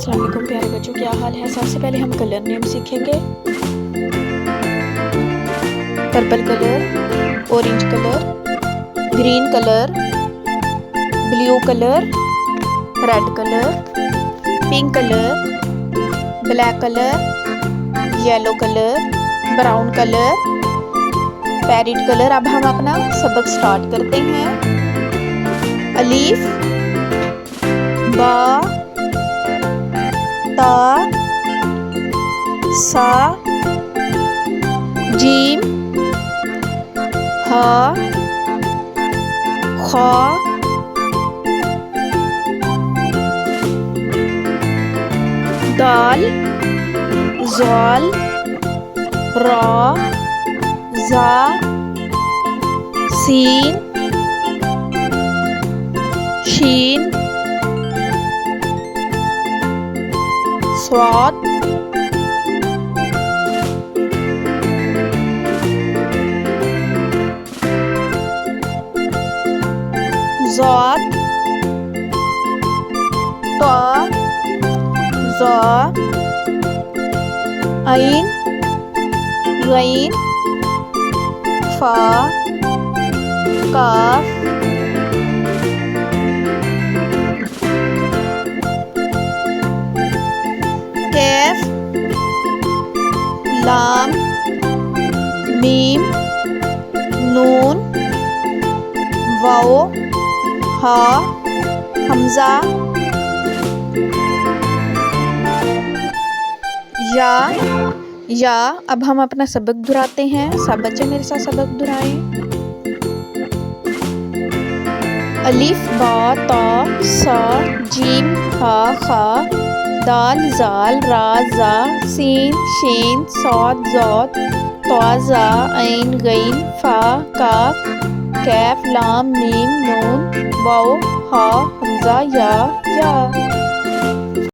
अस्सलाम वालेकुम प्यारे बच्चों, क्या हाल है। सबसे पहले हम कलर नेम सीखेंगे। Purple colour, orange colour, green colour, blue colour, red colour, pink colour, black colour, yellow colour, brown colour, parrot colour. अब हम अपना सबक स्टार्ट करते हैं। अलीफ, बा, ता, सा, जीम, हा, खा, दाल, ज़ाल, रा, ज़ा, सीन, शीन, स्वाद, ज़ाद, ता, ज़ा, ऐन, गैन, फा, काफ, कैफ, लाम, मीम, नून, वाओ, हा, हमजा, या। अब हम अपना सबक दोहराते हैं। सब बच्चे मेरे साथ सबक दोहराएं। अलिफ, बा, ता, सा, जीम, हा, खा, दाल, ज़ाल, रा, ज़ा, सीन, शीन, साद, ज़ाद, ता, ज़ा, ऐन, गैन, फा, काफ, कैफ, लाम, मीम, नून, वाओ, हा, हमजा, या।